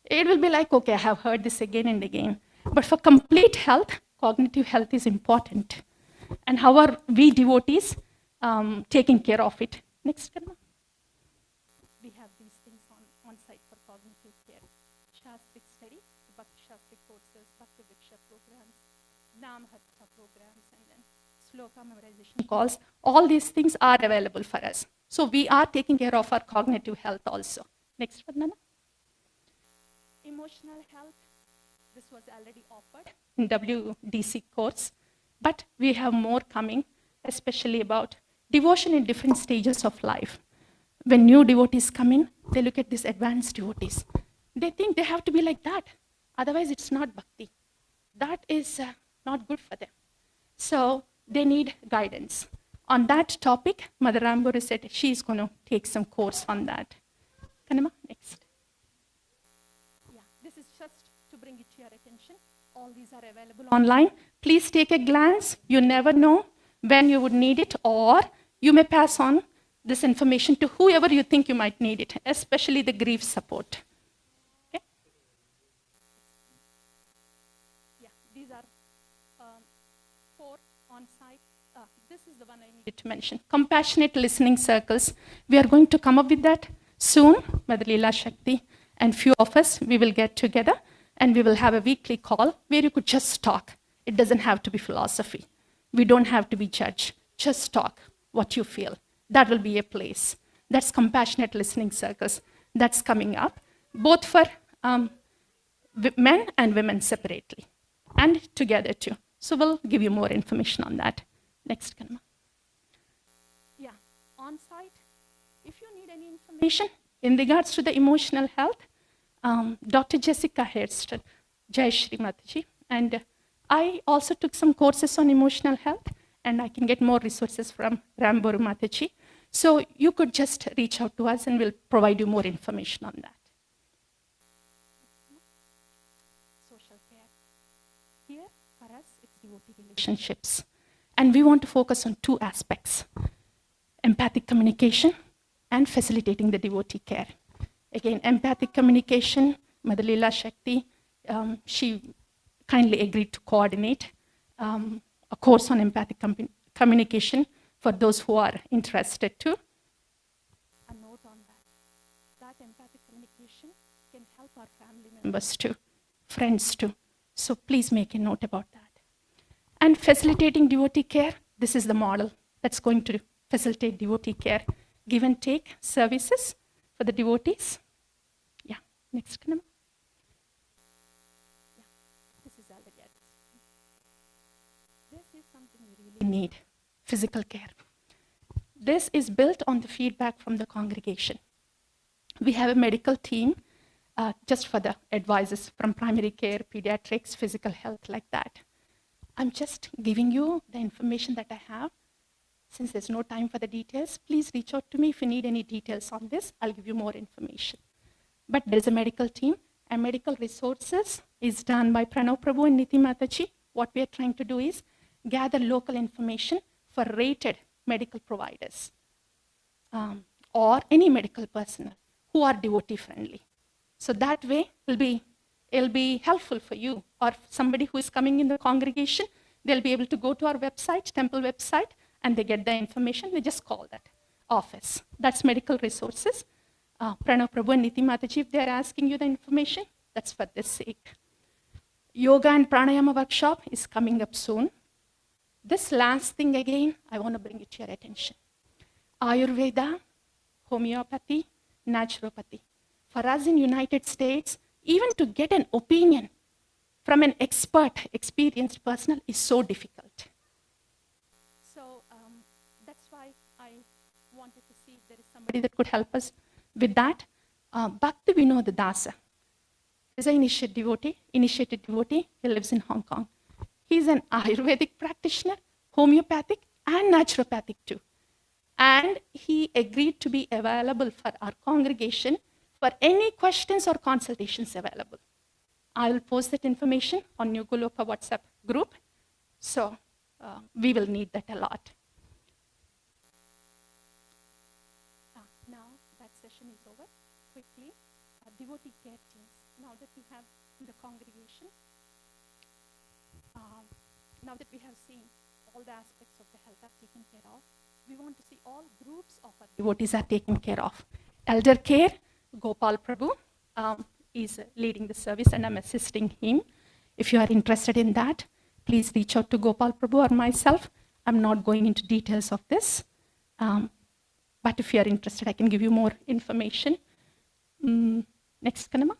it will be like, okay, I have heard this again and again. But for complete health, cognitive health is important. And how are we devotees taking care of it? Next, cognitive care, Shastric study, Bhakti Shastric courses, Bhakti Viksha programs, Nam Hatha programs, and then Sloka memorization calls. All these things are available for us. So we are taking care of our cognitive health also. Next one, Nana. Emotional health, this was already offered in WDC course, but we have more coming, especially about devotion in different stages of life. When new devotees come in, they look at these advanced devotees. They think they have to be like that. Otherwise, it's not bhakti. That is not good for them. So they need guidance. On that topic, Mother Ramburu said she's going to take some course on that. Kanima, next. Yeah, this is just to bring it to your attention. All these are available online. Please take a glance. You never know when you would need it, or you may pass on this information to whoever you think you might need it, especially the grief support. Okay? Yeah, these are 4 on-site. This is the one I needed to mention. Compassionate listening circles. We are going to come up with that soon. Mother Leela Shakti and few of us, we will get together and we will have a weekly call where you could just talk. It doesn't have to be philosophy. We don't have to be judged. Just talk what you feel. That will be a place. That's compassionate listening circles. That's coming up, both for men and women separately, and together too. So we'll give you more information on that. Next, Kanma. Yeah, on-site, if you need any information in regards to the emotional health, Dr. Jessica Hairston, Jai Shri Mataji, and I also took some courses on emotional health, and I can get more resources from Ramburu Mataji. So you could just reach out to us and we'll provide you more information on that. Social care. Here, for us, it's devotee relationships. And we want to focus on 2 aspects: empathic communication and facilitating the devotee care. Again, empathic communication, Mother Leela Shakti, she kindly agreed to coordinate a course on empathic communication for those who are interested too. A note on that. That empathic communication can help our family members too, friends too. So please make a note about that. And facilitating devotee care, this is the model that's going to facilitate devotee care. Give and take services for the devotees. Yeah, next. Yeah, this is all again. This is something we really need, physical care. This is built on the feedback from the congregation. We have a medical team just for the advisors from primary care, pediatrics, physical health, like that. I'm just giving you the information that I have. Since there's no time for the details, please reach out to me if you need any details on this. I'll give you more information. But there's a medical team, and medical resources is done by Pranav Prabhu and Niti Mataji. What we are trying to do is gather local information for rated medical providers or any medical personnel who are devotee friendly. So that way it'll be helpful for you or somebody who is coming in the congregation. They'll be able to go to our website, temple website, and they get the information. They just call that office. That's medical resources. Pranav Prabhu and Niti Mataji, if they're asking you the information, that's for this sake. Yoga and pranayama workshop is coming up soon. This last thing again, I want to bring it to your attention. Ayurveda, homeopathy, naturopathy. For us in United States, even to get an opinion from an expert, experienced person is so difficult. So that's why I wanted to see if there is somebody that could help us with that. Bhakti Vinod Dasa is an initiated devotee. He lives in Hong Kong. He's an Ayurvedic practitioner, homeopathic, and naturopathic too. And he agreed to be available for our congregation for any questions or consultations available. I will post that information on New Goloka WhatsApp group. So we will need that a lot. Now that session is over. Quickly, devotee care teams. Now that we have the congregation, now that we have seen all the aspects of the health are taken care of, we want to see all groups of our devotees are taken care of. Elder care, Gopal Prabhu, is leading the service and I'm assisting him. If you are interested in that, please reach out to Gopal Prabhu or myself. I'm not going into details of this. But if you are interested, I can give you more information. Next, Kanama.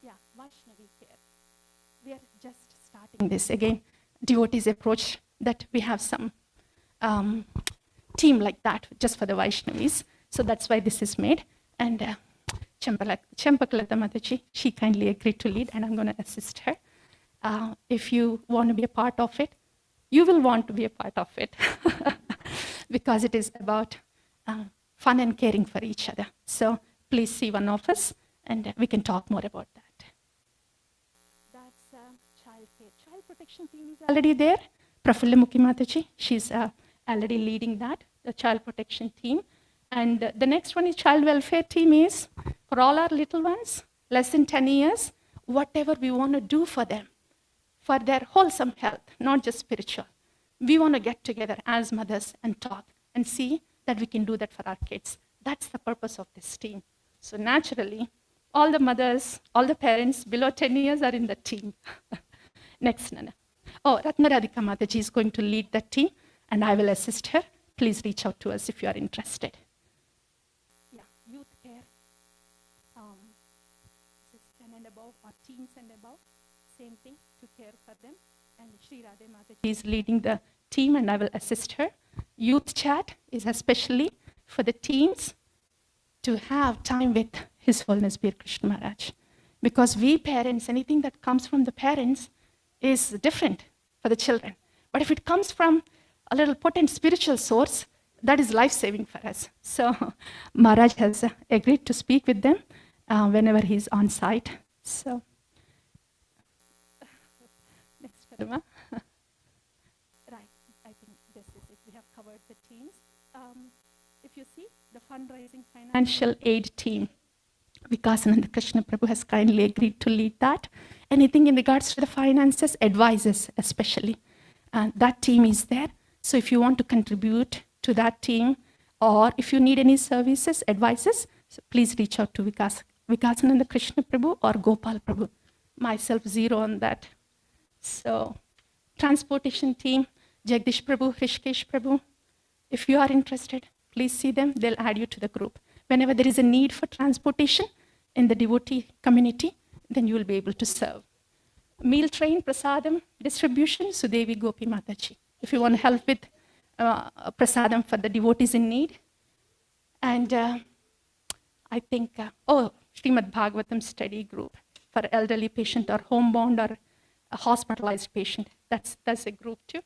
Yeah, Vaishnavi care. We are just starting this. Again, devotees approach that we have some team like that just for the Vaishnavis. So that's why this is made. And Champakalata Mataji, she kindly agreed to lead and I'm going to assist her. If you want to be a part of it, you will want to be a part of it because it is about fun and caring for each other. So please see one of us and we can talk more about that. That's child care. Child protection team is already there. Prafulla Mukhi Mataji, she's already leading that, the child protection team. And the next one is child welfare team is for all our little ones, less than 10 years, whatever we want to do for them, for their wholesome health, not just spiritual. We want to get together as mothers and talk and see that we can do that for our kids. That's the purpose of this team. So naturally, all the mothers, all the parents below 10 years are in the team. Next, Nana. Oh, Ratna Radhika Mataji is going to lead that team and I will assist her. Please reach out to us if you are interested. Yeah, youth care, 10 and above or teens and above, same thing, to care for them. And Sri Radhe Mataji is leading the team and I will assist her. Youth chat is especially for the teens to have time with His Holiness Bir Krishna Maharaj. Because we parents, anything that comes from the parents is different for the children. But if it comes from a little potent spiritual source, that is life-saving for us. So Maharaj has agreed to speak with them whenever he's on site. So next, Padma. Right, I think this is it. We have covered the teams. If you see, the fundraising financial aid team, Vikasananda Krishna Prabhu has kindly agreed to lead that. Anything in regards to the finances, advisors especially. That team is there. So if you want to contribute to that team, or if you need any services, advices, so please reach out to Vikasananda Krishna Prabhu or Gopal Prabhu. Myself, zero on that. So transportation team, Jagdish Prabhu, Rishikesh Prabhu. If you are interested, please see them. They'll add you to the group. Whenever there is a need for transportation in the devotee community, then you will be able to serve. Meal train, prasadam, distribution, Sudevi Gopi Mataji. If you want to help with prasadam for the devotees in need. And I think, Srimad Bhagavatam study group for elderly patient or homebound or a hospitalized patient. That's a group too.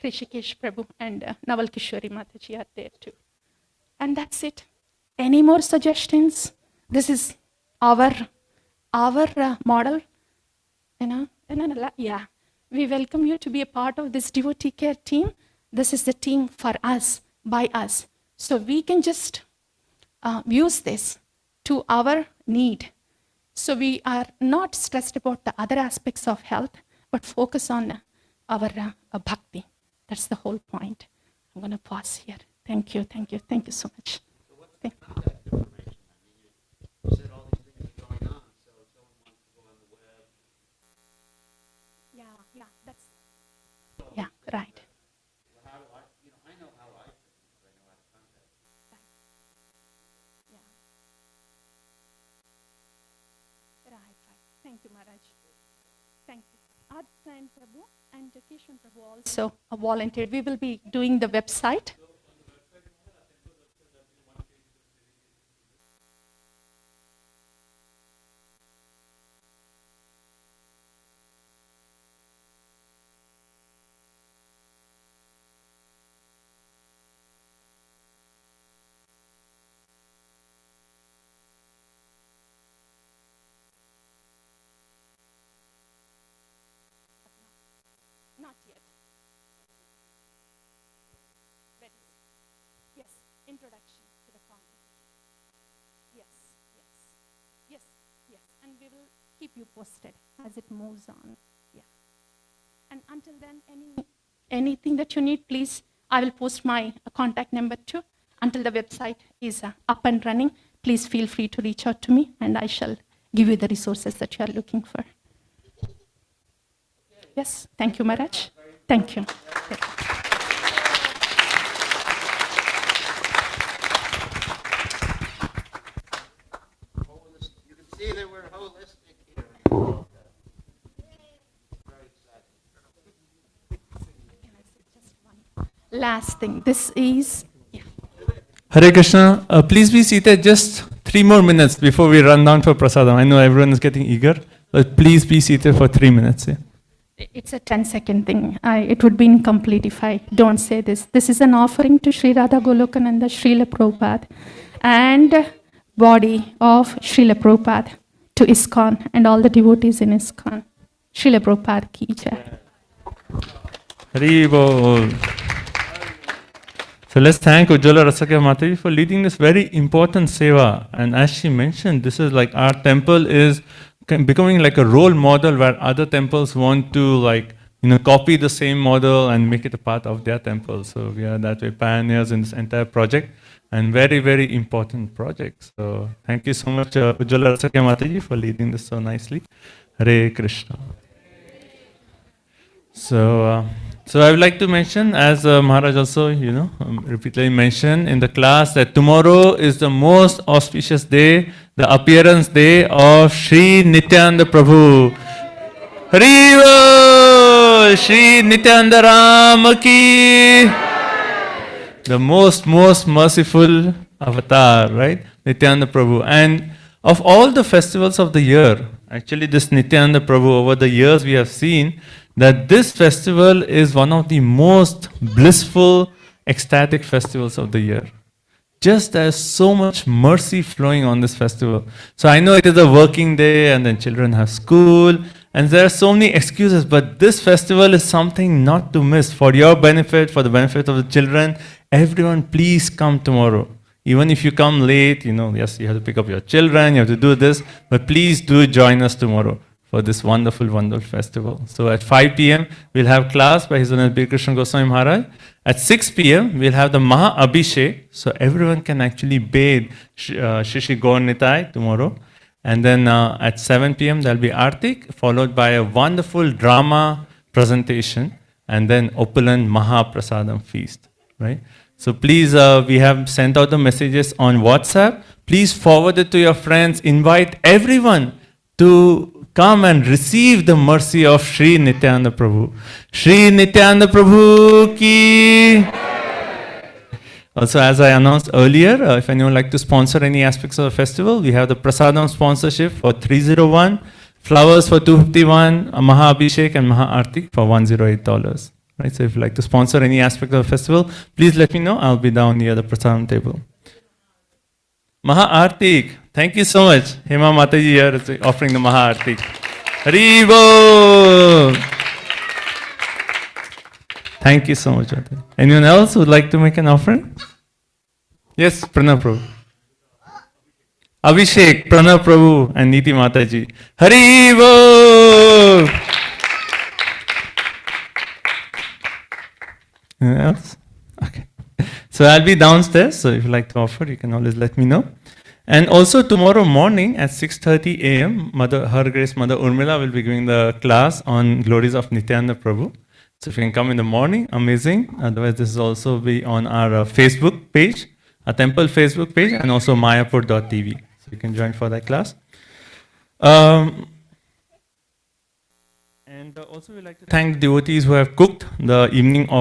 Rishikesh Prabhu and Naval Kishori Mataji are there too. And that's it. Any more suggestions? This is our model. Yeah. We welcome you to be a part of this devotee care team. This is the team for us, by us. So we can just use this to our need. So we are not stressed about the other aspects of health, but focus on our bhakti. That's the whole point. I'm going to pause here. Thank you so much. So what's the contact information? You said all these things are going on, so if someone wants to go on the web. Yeah, that's, yeah, right. Well, how do I know how I can, because I know how to contact you. Right. Yeah. Right. Thank you, Maharaj. Thank you. Aditya and Prabhu and Kishan Prabhu also volunteered. We will be doing the website. Not yet. Yes, introduction to the congregation. Yes. And we will keep you posted as it moves on. Yeah. And until then, anything that you need, please, I will post my contact number too. Until the website is up and running, please feel free to reach out to me and I shall give you the resources that you are looking for. Yes, thank you, Maharaj. Thank you. You can see that we're holistic here. Last thing, this is, Hare Krishna, please be seated just 3 more minutes before we run down for prasadam. I know everyone is getting eager, but please be seated for 3 minutes. Yeah. it's a 10-second thing. It would be incomplete if I don't say this. This is an offering to Sri Radha Golokananda, Srila Prabhupada, and body of Srila Prabhupada to ISKCON and all the devotees in ISKCON. Srila Prabhupada ki jai. Hari Bol. So let's thank Ujjwala Rasakya Mataji for leading this very important seva. And as she mentioned, this is like our temple is becoming like a role model where other temples want to copy the same model and make it a part of their temple. So we are that way pioneers in this entire project and very, very important project. So thank you so much Ujjwala Rasakya Mataji for leading this so nicely. Hare Krishna. So I would like to mention, as Maharaj also, repeatedly mentioned in the class, that tomorrow is the most auspicious day, the appearance day of Sri Nityananda Prabhu. Haribo! Sri Nityananda Rama ki! The most merciful avatar, right? Nityananda Prabhu. And of all the festivals of the year, actually this Nityananda Prabhu, over the years we have seen that this festival is one of the most blissful, ecstatic festivals of the year. Just there's so much mercy flowing on this festival. So I know it is a working day and then children have school and there are so many excuses, but this festival is something not to miss for your benefit, for the benefit of the children. Everyone, please come tomorrow. Even if you come late, yes, you have to pick up your children, you have to do this, but please do join us tomorrow for this wonderful, wonderful festival. So at 5 p.m., we'll have class by His Holiness bkgoswami Maharaj. At 6 p.m., we'll have the Maha Abhishek, so everyone can actually bathe Shishi Gaur Nitai tomorrow. And then at 7 p.m., there'll be Artik, followed by a wonderful drama presentation, and then opulent Maha Prasadam feast, right? So please, we have sent out the messages on WhatsApp. Please forward it to your friends. Invite everyone to come and receive the mercy of Sri Nityananda Prabhu. Sri Nityananda Prabhu ki. Also, as I announced earlier, if anyone would like to sponsor any aspects of the festival, we have the Prasadam sponsorship for 301, flowers for 251, a Maha Abhishek and Maha Artik for $108. Right? So if you'd like to sponsor any aspect of the festival, please let me know. I'll be down near the Prasadam table. Maha Artik, thank you so much. Hema Mataji here is offering the Maha Artik. Haribo! Thank you so much. Anyone else would like to make an offering? Yes, Pranav Prabhu. Abhishek, Pranav Prabhu, and Niti Mataji. Haribo! Anyone else? Okay. So I'll be downstairs, so if you'd like to offer, you can always let me know. And also tomorrow morning at 6:30 a.m., Her Grace Mother Urmila will be giving the class on glories of Nityananda Prabhu. So if you can come in the morning, amazing. Otherwise, this will also be on our Facebook page, our temple Facebook page, and also mayapur.tv. So you can join for that class. And also we'd like to thank devotees who have cooked the evening of